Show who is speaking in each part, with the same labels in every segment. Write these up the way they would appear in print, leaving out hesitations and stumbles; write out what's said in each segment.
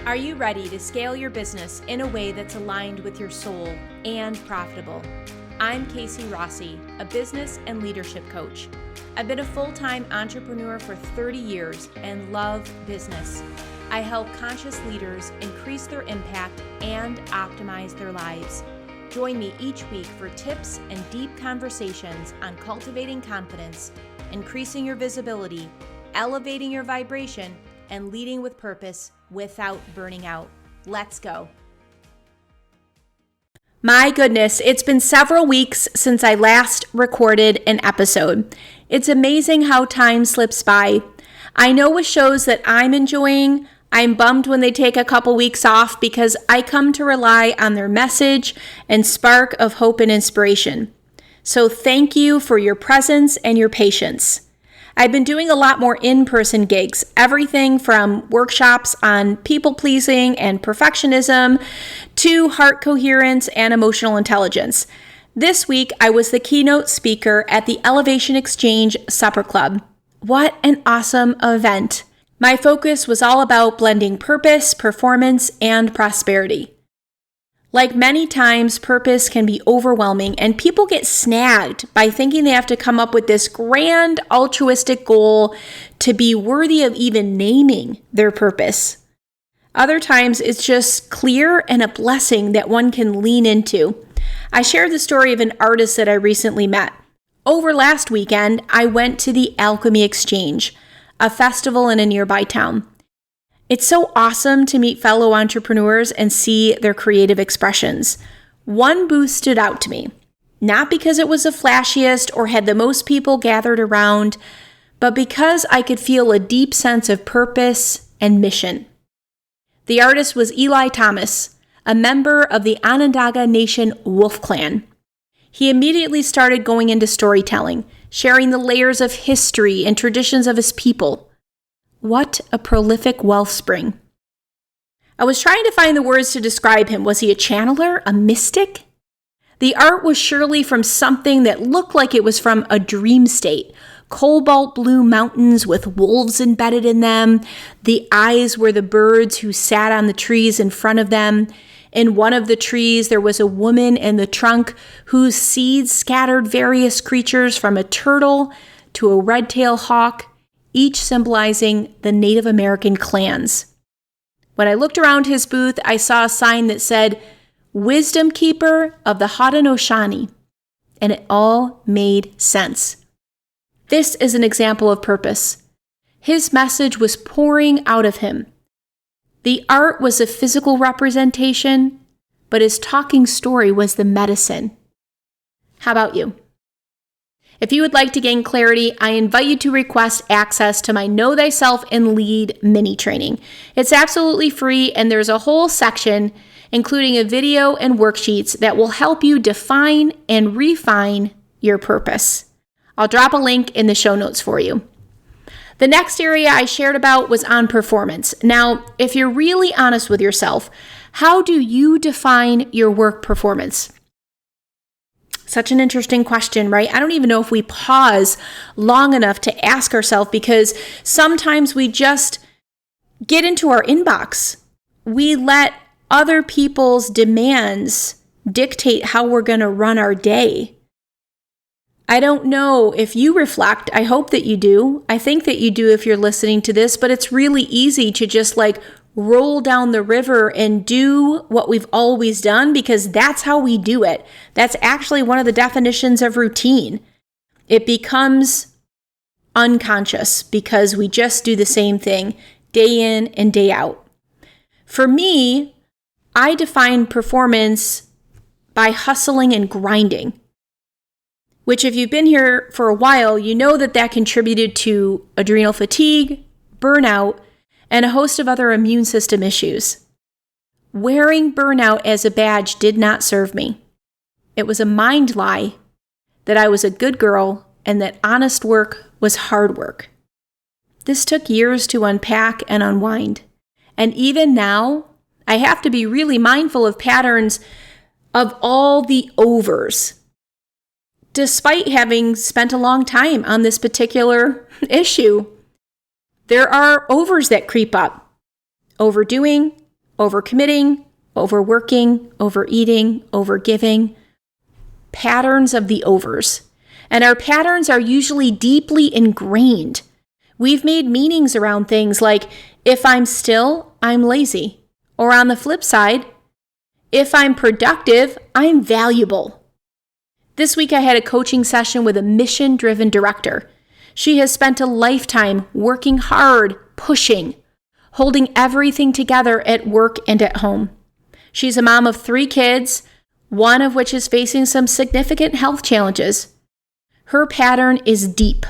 Speaker 1: Are you ready to scale your business in a way that's aligned with your soul and profitable? I'm Casey Rossi, a business and leadership coach. I've been a full-time entrepreneur for 30 years and love business. I help conscious leaders increase their impact and optimize their lives. Join me each week for tips and deep conversations on cultivating confidence, increasing your visibility, elevating your vibration, and leading with purpose without burning out. Let's go. My goodness, it's been several weeks since I last recorded an episode. It's amazing how time slips by. I know with shows that I'm enjoying, I'm bummed when they take a couple weeks off because I come to rely on their message and spark of hope and inspiration. So thank you for your presence and your patience. I've been doing a lot more in-person gigs, everything from workshops on people-pleasing and perfectionism to heart coherence and emotional intelligence. This week, I was the keynote speaker at the Elevation Exchange Supper Club. What an awesome event. My focus was all about blending purpose, performance, and prosperity. Like many times, purpose can be overwhelming and people get snagged by thinking they have to come up with this grand altruistic goal to be worthy of even naming their purpose. Other times, it's just clear and a blessing that one can lean into. I shared the story of an artist that I recently met. Over last weekend, I went to the Alchemy Exchange, a festival in a nearby town. It's so awesome to meet fellow entrepreneurs and see their creative expressions. One booth stood out to me, not because it was the flashiest or had the most people gathered around, but because I could feel a deep sense of purpose and mission. The artist was Eli Thomas, a member of the Onondaga Nation Wolf Clan. He immediately started going into storytelling, sharing the layers of history and traditions of his people. What a prolific wellspring. I was trying to find the words to describe him. Was he a channeler, a mystic? The art was surely from something that looked like it was from a dream state. Cobalt blue mountains with wolves embedded in them. The eyes were the birds who sat on the trees in front of them. In one of the trees, there was a woman in the trunk whose seeds scattered various creatures from a turtle to a red-tailed hawk, each symbolizing the Native American clans. When I looked around his booth, I saw a sign that said, Wisdom Keeper of the Haudenosaunee, and it all made sense. This is an example of purpose. His message was pouring out of him. The art was a physical representation, but his talking story was the medicine. How about you? If you would like to gain clarity, I invite you to request access to my Know Thyself and Lead mini training. It's absolutely free, and there's a whole section, including a video and worksheets that will help you define and refine your purpose. I'll drop a link in the show notes for you. The next area I shared about was on performance. Now, if you're really honest with yourself, how do you define your work performance? Such an interesting question, right? I don't even know if we pause long enough to ask ourselves, because sometimes we just get into our inbox. We let other people's demands dictate how we're going to run our day. I don't know if you reflect. I hope that you do. I think that you do if you're listening to this, but it's really easy to just roll down the river and do what we've always done because that's how we do it. That's actually one of the definitions of routine. It becomes unconscious because we just do the same thing day in and day out. For me, I define performance by hustling and grinding, which if you've been here for a while, you know that contributed to adrenal fatigue, burnout, and a host of other immune system issues. Wearing burnout as a badge did not serve me. It was a mind lie that I was a good girl and that honest work was hard work. This took years to unpack and unwind. And even now, I have to be really mindful of patterns of all the overs. Despite having spent a long time on this particular issue, there are overs that creep up. Overdoing, overcommitting, overworking, overeating, overgiving. Patterns of the overs. And our patterns are usually deeply ingrained. We've made meanings around things like, if I'm still, I'm lazy. Or on the flip side, if I'm productive, I'm valuable. This week I had a coaching session with a mission-driven director. She has spent a lifetime working hard, pushing, holding everything together at work and at home. She's a mom of 3 kids, one of which is facing some significant health challenges. Her pattern is deep,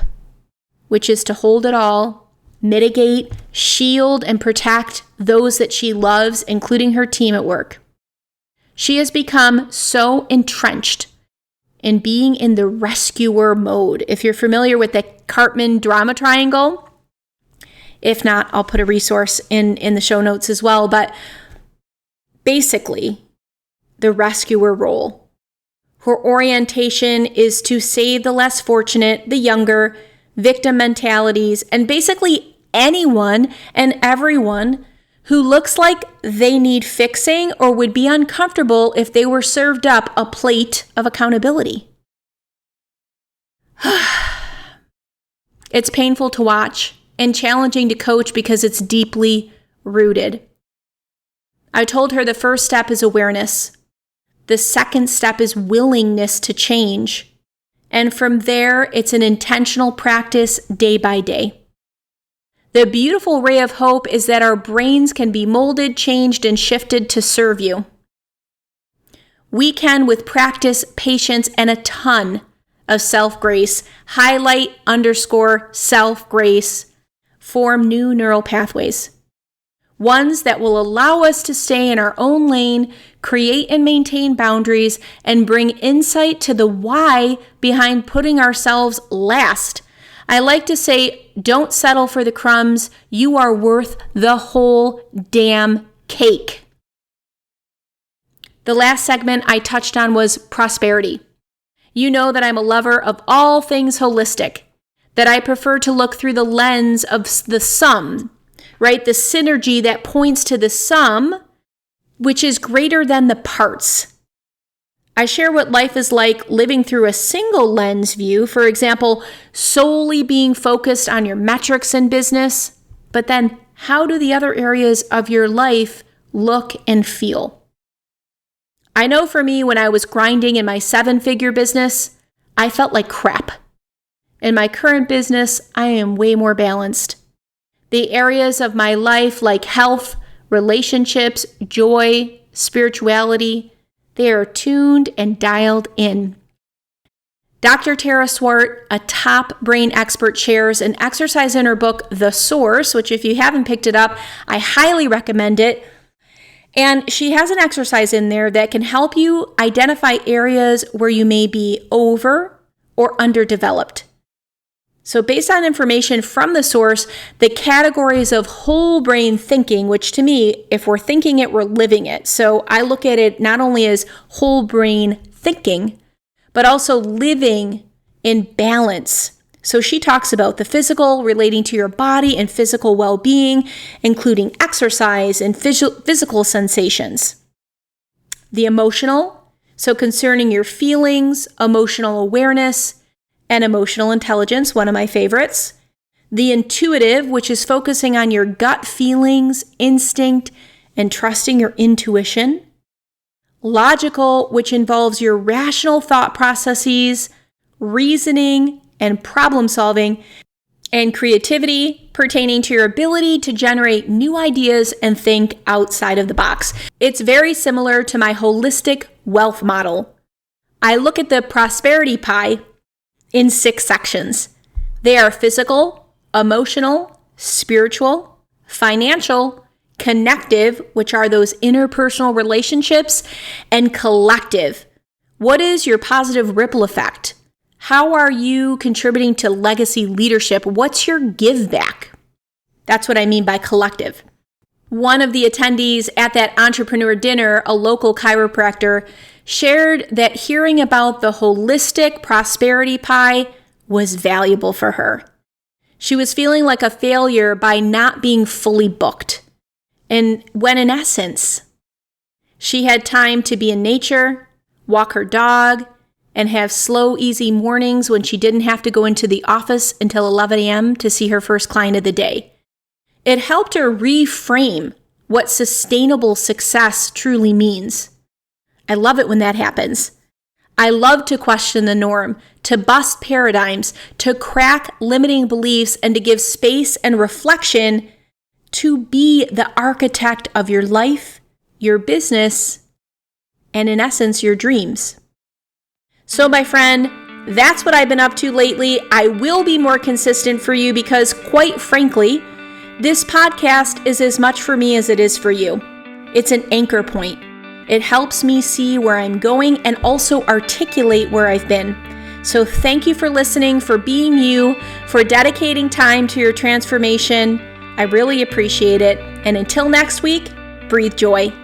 Speaker 1: which is to hold it all, mitigate, shield, and protect those that she loves, including her team at work. She has become so entrenched in being in the rescuer mode. If you're familiar with the Kartman Drama Triangle, if not, I'll put a resource in the show notes as well. But basically, the rescuer role. Her orientation is to save the less fortunate, the younger, victim mentalities, and basically anyone and everyone who looks like they need fixing or would be uncomfortable if they were served up a plate of accountability. It's painful to watch and challenging to coach because it's deeply rooted. I told her the first step is awareness. The second step is willingness to change. And from there, it's an intentional practice day by day. The beautiful ray of hope is that our brains can be molded, changed, and shifted to serve you. We can, with practice, patience, and a ton of self-grace, _self-grace, form new neural pathways. Ones that will allow us to stay in our own lane, create and maintain boundaries, and bring insight to the why behind putting ourselves last. I like to say, don't settle for the crumbs. You are worth the whole damn cake. The last segment I touched on was prosperity. You know that I'm a lover of all things holistic, that I prefer to look through the lens of the sum, right? The synergy that points to the sum, which is greater than the parts. I share what life is like living through a single lens view, for example, solely being focused on your metrics in business, but then how do the other areas of your life look and feel? I know for me, when I was grinding in my 7-figure business, I felt like crap. In my current business, I am way more balanced. The areas of my life like health, relationships, joy, spirituality, they are tuned and dialed in. Dr. Tara Swart, a top brain expert, shares an exercise in her book, The Source, which if you haven't picked it up, I highly recommend it. And she has an exercise in there that can help you identify areas where you may be over or underdeveloped. So based on information from the source, the categories of whole brain thinking, which to me, if we're thinking it, we're living it. So I look at it not only as whole brain thinking, but also living in balance. So she talks about the physical relating to your body and physical well-being, including exercise and physical sensations. The emotional, so concerning your feelings, emotional awareness, and emotional intelligence, one of my favorites. The intuitive, which is focusing on your gut feelings, instinct, and trusting your intuition. Logical, which involves your rational thought processes, reasoning, and problem solving. And creativity, pertaining to your ability to generate new ideas and think outside of the box. It's very similar to my holistic wealth model. I look at the prosperity pie in 6 sections. They are physical, emotional, spiritual, financial, connective, which are those interpersonal relationships, and collective. What is your positive ripple effect? How are you contributing to legacy leadership? What's your give back? That's what I mean by collective. One of the attendees at that entrepreneur dinner, a local chiropractor, shared that hearing about the holistic prosperity pie was valuable for her. She was feeling like a failure by not being fully booked. And when in essence, she had time to be in nature, walk her dog, and have slow, easy mornings when she didn't have to go into the office until 11 a.m. to see her first client of the day. It helped her reframe what sustainable success truly means. I love it when that happens. I love to question the norm, to bust paradigms, to crack limiting beliefs, and to give space and reflection to be the architect of your life, your business, and in essence, your dreams. So, my friend, that's what I've been up to lately. I will be more consistent for you because, quite frankly, this podcast is as much for me as it is for you. It's an anchor point. It helps me see where I'm going and also articulate where I've been. So thank you for listening, for being you, for dedicating time to your transformation. I really appreciate it. And until next week, breathe joy.